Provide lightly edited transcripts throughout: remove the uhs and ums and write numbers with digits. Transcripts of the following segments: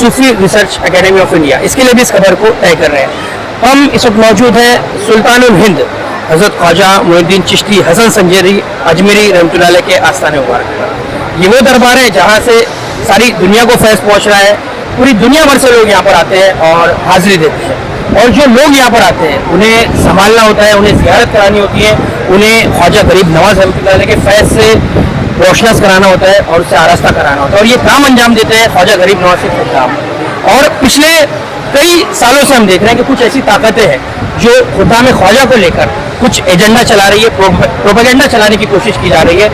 Sufi research academy of India, इसके लिए भी इस खबर को तय कर रहे हैं। हम इस वक्त मौजूद हैं सुल्तानुल हिंद हज़रत ख्वाजा मोइनुद्दीन चिश्ती हसन संजेरी अजमेरी रहमतुल्लाह अलैह के आस्थाने मुबारक पर। ये वो दरबार है जहाँ से सारी दुनिया को फैज़ पहुँच रहा है। पूरी दुनिया भर से लोग यहाँ पर आते हैं और हाजिरी देते हैं, और जो लोग यहाँ पर आते हैं उन्हें संभालना होता है, उन्हें ज़ियारत करानी होती है, उन्हें ख्वाजा गरीब नवाज रहमतुल्लाह अलैह के फैज़ से रोशनास कराना होता है और उससे आरास्ता कराना होता है, और ये काम अंजाम देते हैं ख्वाजा गरीब नवाज के खुदाम। और पिछले कई सालों से हम देख रहे हैं कि कुछ ऐसी ताकतें हैं जो खुदाम ख्वाजा को लेकर कुछ एजेंडा चला रही है, प्रोपेगेंडा चलाने की कोशिश की जा रही है,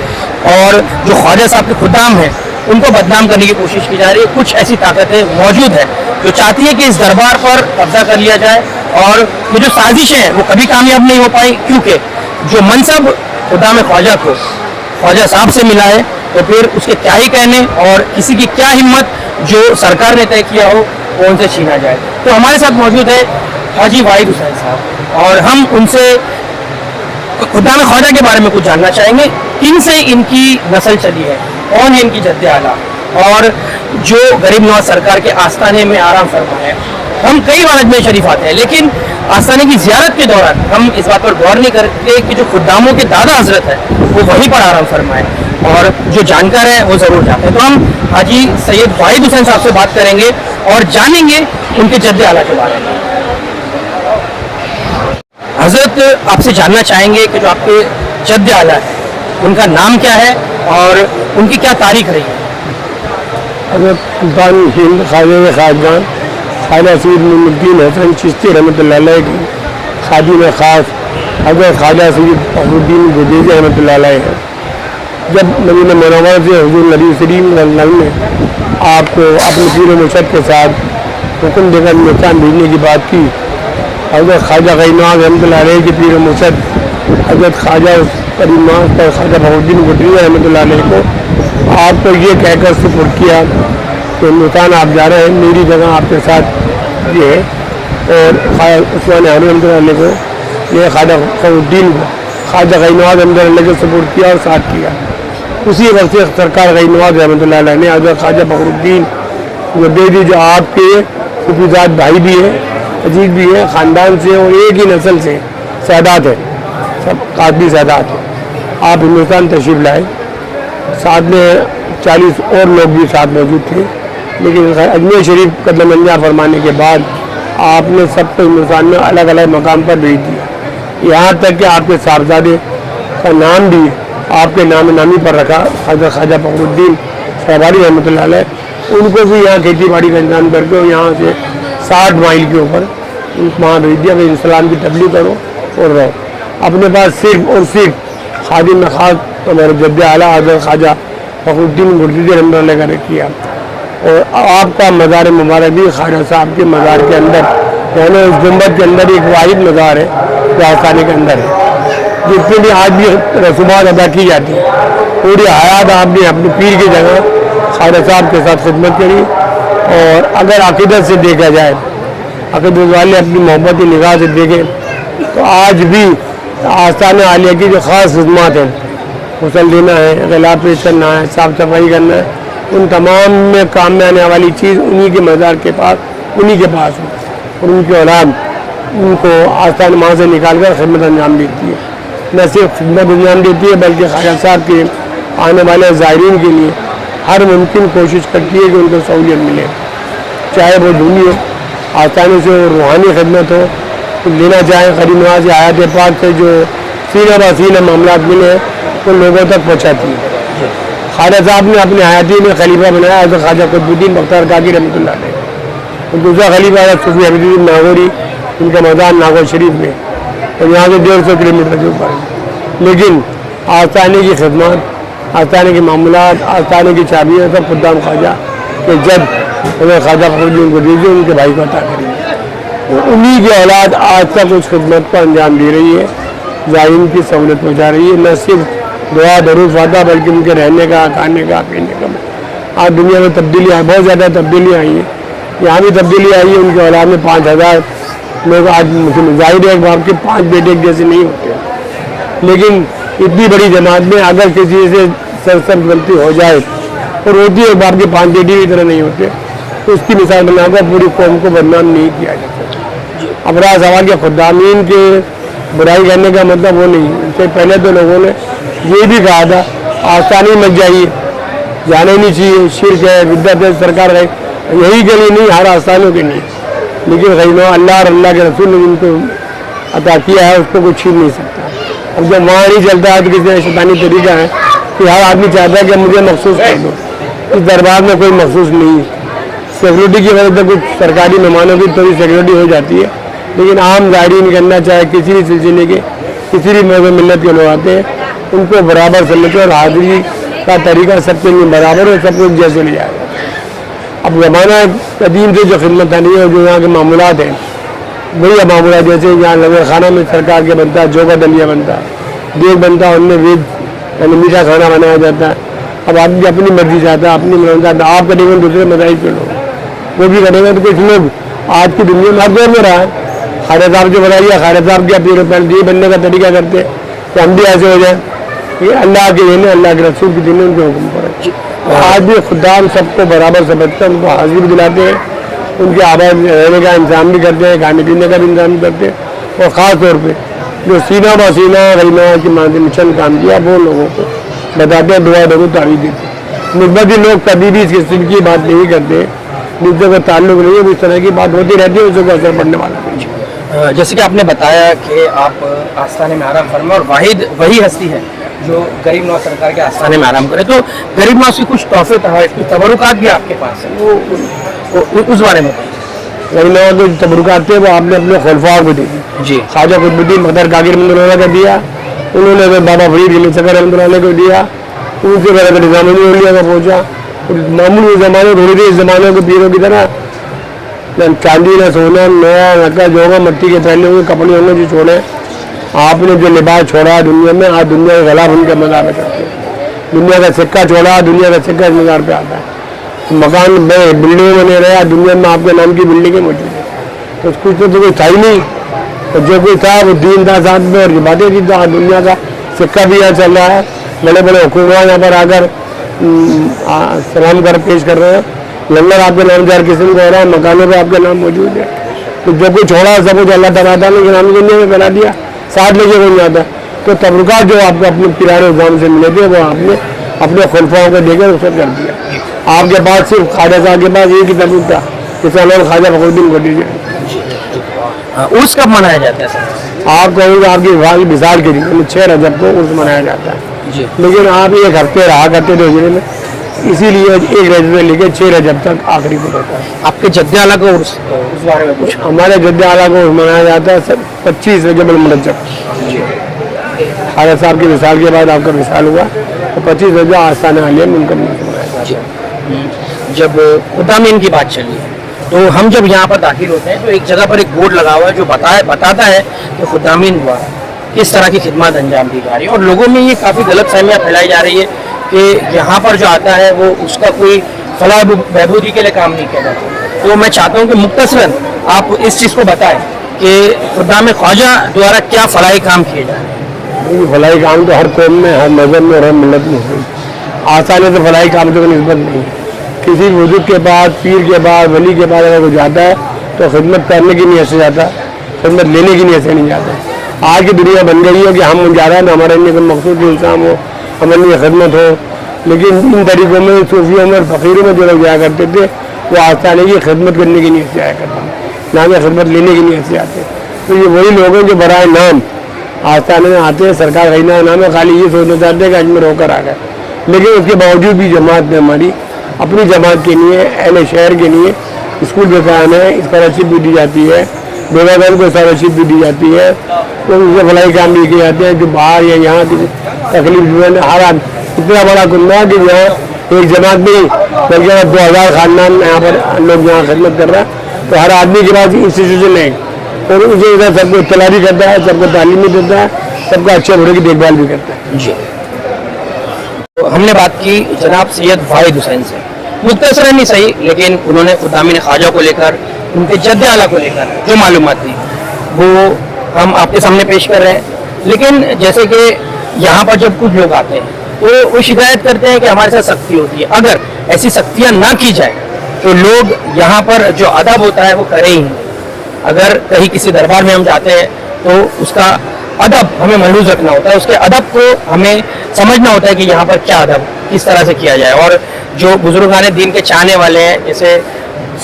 और जो ख्वाजा साहब के खुदाम हैं उनको बदनाम करने की कोशिश की जा रही है। कुछ ऐसी ताकतें मौजूद हैं जो चाहती है कि इस दरबार पर कब्जा कर लिया जाए, और ये जो साजिशें हैं वो कभी कामयाब नहीं हो पाई, क्योंकि जो मनसब खुदाम ख्वाजा को ख्वाजा साहब से मिला है तो फिर उसके क्या ही कहने, और किसी की क्या हिम्मत जो सरकार ने तय किया हो वो उनसे छीना जाए। तो हमारे साथ मौजूद है हाजी वाहिद हुसैन साहब, और हम उनसे खुदाम ख्वाजा के बारे में कुछ जानना चाहेंगे। किन से इनकी नस्ल चली है, कौन है इनकी जद्दे आला, और जो गरीब नवाज सरकार के आस्थाने में आराम फरमा है। हम कई बार अजमेर शरीफ आते हैं, लेकिन आस्थाने की ज़ियारत के दौरान हम इस बात पर गौर नहीं करते कि जो खुदामों के दादा हजरत है वो वहीं पर आराम फरमाए, और जो जानकार है वो ज़रूर जाते हैं। तो हम हाजी सैयद वाहिद हुसैन साहब से बात करेंगे और जानेंगे उनके जद्दे आला के बारे में। हजरत, आपसे जानना चाहेंगे कि जो आपके जद्दे आला है उनका नाम क्या है और उनकी क्या तारीख रही है। हज़रत सुल्तान हिंद ख्वाजा खाजगान ख्वाजा सैयद मोइनुद्दीन हसन चिश्ती रहमतुल्लाह अलैह की खादिम ख़ास हज़रत ख्वाजा सैयद फखरुद्दीन गुदेजी रहमतुल्लाह अलैह है। जब मदीना मुनव्वरा से हुज़ूर नबी करीम सल्लल्लाहु अलैहि वसल्लम ने आपको अपने पीर मुर्शिद के साथ हुक्म देकर हिंदुस्तान भेजने की बात की, हज़रत ख्वाजा गरीब नवाज रहमतुल्लाह अलैह के पीर मुर्शिद हज़रत ख्वाजा गरीब नवाज पर ख्वाजा फखरुद्दीन गुदेजी रहमतुल्लाह अलैह को आपको ये कहकर सुपुर्द किया कि हिंदुस्तान आप जा रहे हैं, मेरी जगह आपके साथ ये है, और उस्मान हारून रहमतुल्लाह अलैह को ये ख्वाजा फखरुद्दीन को ख्वाजा गरीब नवाज रहमतुल्लाह अलैह को सुपुर्द किया और साथ किया। उसी वक्त से सरकार गरीब नवाज रहमतुल्लाह अलैह ने हज़रत ख्वाजा फखरुद्दीन गुदेजी जो आपके सूफीज़ाद भाई भी है, अजीज भी है, ख़ानदान से और एक ही नस्ल से सादात है, सब कादबी सादात है, आप हिंदुस्तान तशरीफ़ लाए। साथ में 40 और लोग भी साथ मौजूद थे, लेकिन अजमेर शरीफ कदम अंजा फरमाने के बाद आपने सबको हिंदुस्तान में अलग अलग मकाम पर भेज दिया। यहाँ तक कि आपके साहबजादे का नाम भी आपके नाम नामी पर रखा, हज़रत ख्वाजा फखरुद्दीन शहबारी रहमतुल्लाह अलैह, उनको भी यहाँ खेती बाड़ी का इंतजाम करके यहाँ से 60 माइल के ऊपर वहाँ भेज दिया कि इस्लाम की तबलीग करो और रहो। अपने पास सिर्फ और सिर्फ खादिम में खास हमारे जद्दे आला हज़रत ख्वाजा फखरुद्दीन गुदेजी रहमतुल्लाह अलैह का किया, और आपका मज़ार मुबारक भी ख्वाजा साहब के मज़ार के अंदर, यानी उस गुंबद के अंदर एक वाहिद मज़ार है जो आस्थाने के अंदर है, जिसके लिए आज भी रसूमात अदा की जाती है। पूरी हयात आपने अपने पीर की जगह ख्वाजा साहब के साथ खिदमत करी, और अगर अक़ीदत से देखा जाए, अक़ीदत वाले अपनी मोहब्बत की निगाह से देखें तो आज भी आस्थाने आलिया की जो ख़ास खिदमत है, गुसल देना है, ग़िलाफ़ पेश करना है, साफ़ सफाई करना है, उन तमाम में काम में आने वाली चीज़ उन्हीं के मज़ार के पास, उन्हीं के पास है, और उनकी औलाद उनको आस्थान माँ से निकाल कर खिदमत अंजाम देती है। न सिर्फ खिदमत अंजाम देती है बल्कि ख्वाजा साहब के आने वाले ज़ायरीन के लिए हर मुमकिन कोशिश करती है कि उनको सहूलियत मिले, चाहे वो धूनी हो, आस्थाने से हो, रूहानी खिदमत हो, तो लेना चाहें गरीब नवाज की आयत पाक से जो सीने ब सीने मामलात मिले वो लोगों तक पहुँचाती है। ख्वाजा साहब ने अपने हयाती में खलीफा बनाया हज़रत ख्वाजा कुतुबुद्दीन बख्तियार काकी रहमतुल्लाह अलैह, और दूसरा खलीफा हज़रत सूफी अहमदुद्दीन नागौरी, उनका मज़ार नागौर शरीफ में, और यहाँ से 150 किलोमीटर के ऊपर। लेकिन आस्थाने की खिदमत, आस्थाने के मामलात, आस्थाने की चाबियाँ सब खुदाम ख्वाजा के जब हज़रत ख्वाजा फखरुद्दीन गुदेजी उनके भाई को अता करी, तो उन्हीं की औलाद आज तक उस खिदमत को अंजाम दे रही है, ज़ायरीन की सहूलत पहुँचा रही है। न सिर्फ दुआ दरूद फातिहा बल्कि उनके रहने का, खाने का, पीने का। आज दुनिया में तब्दीली आई, बहुत ज़्यादा तब्दीलियाँ आई हैं, यहाँ भी तब्दीली आई है। उनके औलाद में 5000 लोग आज मुस्लिम, जाहिर है एक बाप के 5 बेटे एक जैसे नहीं होते, लेकिन इतनी बड़ी जमात में अगर किसी से सरसर गलती हो जाए, और होती है, एक बाप के 5 बेटे भी इतना नहीं होते, तो उसकी मिसाल बनाकर पूरी कौम को बदनाम नहीं किया जा सकता। अब रहा सवाल के खुदामीन के बुराई करने का मतलब वो नहीं, उससे पहले तो लोगों ने ये भी कहा था आसानी मत जाइए, जाने नहीं चाहिए, शिरक है, बिदअत है, सरकार है, यही के लिए नहीं, हर आसानों के लिए। लेकिन गैर अल्लाह और अल्लाह के रसूल ने जिनको अता किया है उसको कोई छीन नहीं सकता। अब जब वहाँ नहीं चलता है तो किसी शैतानी तरीका है कि हर आदमी चाहता है कि मुझे मखसूस कर दो। इस दरबार में कोई मखसूस नहीं है। सिक्योरिटी की वजह से कुछ सरकारी मेहमानों की थोड़ी सिक्योरिटी हो जाती है, लेकिन आम गाड़ी नहीं करना चाहे किसी भी सिलसिले के किसी भी मज़हब मिल्लत के लोग आते हैं उनको बराबर समझते और हाजिरी का तरीका सबके लिए बराबर और सब कुछ जैसे ले जाएगा। अब ज़माना कदीम से जो खिदमत आनी है जो यहाँ के मामूलात हैं वही मामूला, जैसे यहाँ लंगर खाना में सरकार के बनता है, जोगा दलिया बनता है, देग बनता है, उनमें वेज यानी मीठा खाना बनाया जाता है। अब आदमी अपनी मर्जी चाहता है, अपनी मन चाहता है, आप करेंगे दूसरे मज़ाहिब के लोग वो भी करेंगे। तो कुछ लोग आज की दुनिया में हर दौर में रहा है, खारे साहब जो बनाइए, खारे साहब के अपनी ये बनने का तरीका करते तो हम भी ऐसे हो जाए। ये अल्लाह के दिन, अल्लाह के रसूल के दिन उनके हुक्म पर आज भी खुदाम सबको बराबर समझते हैं, उनको हाजिर भी दिलाते हैं, उनके आवाज़ रहने का इंतजाम भी करते हैं, खाने पीने का भी इंतजाम करते हैं। और ख़ास तौर पे जो सीना बसीना गरीमा की माध्यम चंद काम किया वो लोगों को बताते हैं, दुआ दो तारीफ देते हैं। मुस्बती लोग कभी भी इस किस्म की बात नहीं करते, मुद्दे का ताल्लुक नहीं है, इस तरह की बात होती रहती है, उसको असर पड़ने वाला नहीं। जैसे कि आपने बताया कि आप आस्थाने में आराम फरमा और वाहिद वही हस्ती है जो गरीब नवाज सरकार के आस्थाने में आराम करे, तो गरीब नवाज की कुछ तोहफे कुछ तबरुकात भी आपके पास है, वो उस बारे में गरीब नवाज जो तबरुकात थे वो आपने अपने खुलफाओं को दी जी। ख्वाजा कुतुबुद्दीन मदर कागिर रहमतुल्लाह अलैह को दिया, उन्होंने बाबा फरीद अली सकर रहमतुल्लाह अलैह को दिया, उनसे बरकत निज़ामुद्दीन औलिया का पहुँचा। मामूली ज़माने थोड़ी देर ज़माने के पीरों की तरह न चांदी न सोना नया नका जो होगा मट्टी के पहले हुए कपड़े होंगे जो छोड़े, आपने जो लिबास छोड़ा दुनिया में, आज दुनिया का गला उनके मज़ार पे करते हैं। दुनिया का सिक्का छोड़ा, दुनिया का सिक्का इस मज़ार पे आता है। मकान में बिल्डिंग बने रहे, दुनिया में आपके नाम की बिल्डिंगें मौजूद है, तो कुछ तो कोई था ही नहीं। तो जो कोई था वो दीन था साथ में और इबादत थी, तो आज दुनिया का सिक्का भी यहाँ चल रहा है। बड़े बड़े हुकूमत यहाँ पर आकर सलाम कर पेश कर रहे हैं, लंगर आपके नाम जार किस्म का हो रहा है, मकानों पे आपका नाम मौजूद है। तो जो कुछ छोड़ा सब कुछ अल्लाह तआला ने नाम दुनिया में बना दिया, साथ लेके कोई आता। तो तबरुकात जो आपको अपने पिराने उजाम से मिले थे वो आपने अपने खुलफाओं को देकर उसे कर दिया। आपके पास सिर्फ ख्वाजा साहब के पास एक ही तबरुक था, जिसका नाम ख्वाजा फखरुद्दीन कोठी है। उर्स कब मनाया जाता है सर? आप कहोगे आपकी मिसाल के लिए 6 रजब को उर्स मनाया जाता है जी। लेकिन आप एक हफ्ते रहा करते थे उजरे में, इसीलिए 1 रजब से लेकर 6 रजब तक आखिरी को रहता है। आपके जद्दे आला को उस बारे में कुछ? हमारे जद्दे आला को मनाया जाता है सर 25 रजब मुरज्जब। ख्वाजा साहब की मिसाल के बाद आपका मिसाल हुआ तो 25 रजब आस्थाना आलिया में उनका मनाया जाता है। जब खुदामीन की बात चली तो हम जब यहाँ पर दाखिल होते हैं तो एक जगह पर एक बोर्ड लगा हुआ है जो बताता है कि खुदामीन द्वारा किस तरह की खिदमत अंजाम दी जा रही है, और लोगों में ये काफ़ी गलत फहमियाँ फैलाई जा रही है कि यहाँ पर जो आता है वो उसका कोई फलाह बहबूदी के लिए काम नहीं किया जाता। तो मैं चाहता हूँ कि मुख्तसरन आप इस चीज़ को बताएं कि खुदाम ख्वाजा द्वारा क्या फलाही काम किए जा रहे हैं। फलाही काम तो हर कौम में, हर मजहब में और हर मिलत में हुई, आसानी से फलाही काम से कोई निस्बत नहीं है। किसी बुजुर्ग के पास, पीर के पास, वली के पास अगर कोई जाता है तो खिदमत करने की नीयत से जाता है, खिदमत लेने की नीयत से नहीं जाता। आज की दुनिया बन गई है कि हम जा रहे हैं हमारे लिए कोई मखसूस इंसान हो, हमारे लिए खिदमत हो, लेकिन इन तरीकों में सूफियों में और फ़कीरों में जो लोग जाया करते थे वो आसानी की खिदमत करने की नीयत से आया करते हैं, ना कि खिदमत लेने की नीयत से आते हैं। तो ये वही लोग हैं जो बराए नाम आस्थाने में आते हैं, सरकार खरीदना नाम है, खाली ये सोचना चाहते हैं कि अजमेर होकर आ गए, लेकिन उसके बावजूद भी जमात ने हमारी अपनी जमात के लिए, अहले शहर के लिए स्कूल भी कायम है, स्कॉलरशिप भी दी जाती है, बेवादान को स्कॉलरशिप भी दी जाती है, तो उससे भलाई काम भी किए जाते हैं। जो बाहर या यहाँ की तकलीफ जो है हर इतना बड़ा कुंबा कि यहाँ एक जमात में बल्कि 2000 खानदान यहाँ पर लोग यहाँ खिदमत कर रहा है, तो हर आदमी के पास इंस्टीट्यूशन है और उसे इधर सबको इत्तला भी करता है, सबको तालीम भी देता है, सबका अच्छे बुरे की देखभाल भी करता है जी। तो हमने बात की जनाब सैयद वाहिद हुसैन से, मुख्तसरन नहीं सही, लेकिन उन्होंने खुदामीन ख्वाजा को लेकर, उनके जद्दे आला को लेकर जो मालूमात दी वो हम आपके सामने पेश कर रहे हैं। लेकिन जैसे कि यहाँ पर जब कुछ लोग आते हैं तो वो शिकायत करते हैं कि हमारे साथ सख्ती होती है। अगर ऐसी सख्तियाँ ना की जाए تو لوگ یہاں پر جو ادب ہوتا ہے وہ کرے ہی نہیں. اگر کہیں کسی دربار میں ہم جاتے ہیں تو اس کا ادب ہمیں محفوظ رکھنا ہوتا ہے, اس کے ادب کو ہمیں سمجھنا ہوتا ہے کہ یہاں پر کیا ادب کس طرح سے کیا جائے. اور جو بزرگان دین کے چاہنے والے ہیں جیسے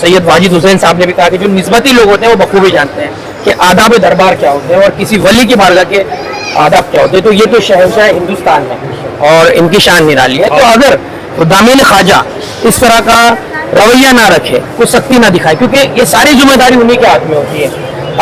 سید واجد حسین صاحب نے بھی کہا کہ جو نسبتی لوگ ہوتے ہیں وہ بخوبی جانتے ہیں کہ آداب دربار کیا ہوتے ہیں اور کسی ولی کی بارگاہ کے آداب کیا ہوتے ہیں. تو یہ تو شہنشاہ ہندوستان ہے اور ان کی شان نرالی ہے. تو اگر دامن خواجہ اس طرح کا رویہ نہ رکھے, کوئی سختی نہ دکھائے, کیونکہ یہ ساری ذمہ داری انہیں کے ہاتھ میں ہوتی ہے,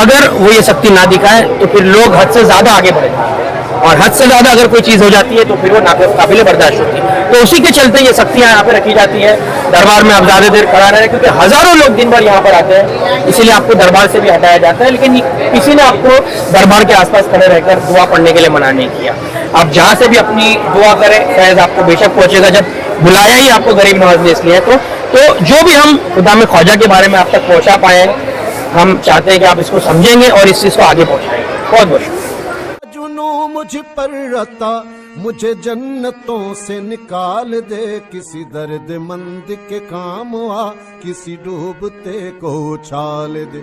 اگر وہ یہ سختی نہ دکھائے تو پھر لوگ حد سے زیادہ آگے بڑھیں گے اور حد سے زیادہ اگر کوئی چیز ہو جاتی ہے تو پھر وہ قابل برداشت ہوتی ہے. تو اسی کے چلتے یہ سختیاں یہاں پہ رکھی جاتی ہے. دربار میں آپ زیادہ دیر کھڑا رہے کیونکہ ہزاروں لوگ دن بھر یہاں پر آتے ہیں, اسی لیے آپ کو دربار سے بھی ہٹایا جاتا ہے. لیکن کسی نے آپ کو دربار کے آس پاس کھڑے رہ کر دعا پڑھنے کے لیے منع نہیں کیا. آپ جہاں سے بھی اپنی دعا کریں, فیض آپ کو بے شک پہنچے گا. جب بلایا ہی آپ کو غریب نواز نے اس لیے تو جو بھی ہم خدام خواجہ کے بارے میں آپ تک پہنچا پائے, ہم چاہتے ہیں کہ آپ اس کو سمجھیں گے اور اس چیز کو آگے پہنچائیں گے. بہت بہت شکریہ. جنوں مجھ پر رتا, مجھے جنتوں سے نکال دے, کسی درد مند کے کام آ, کسی ڈوبتے کو اچھال دے.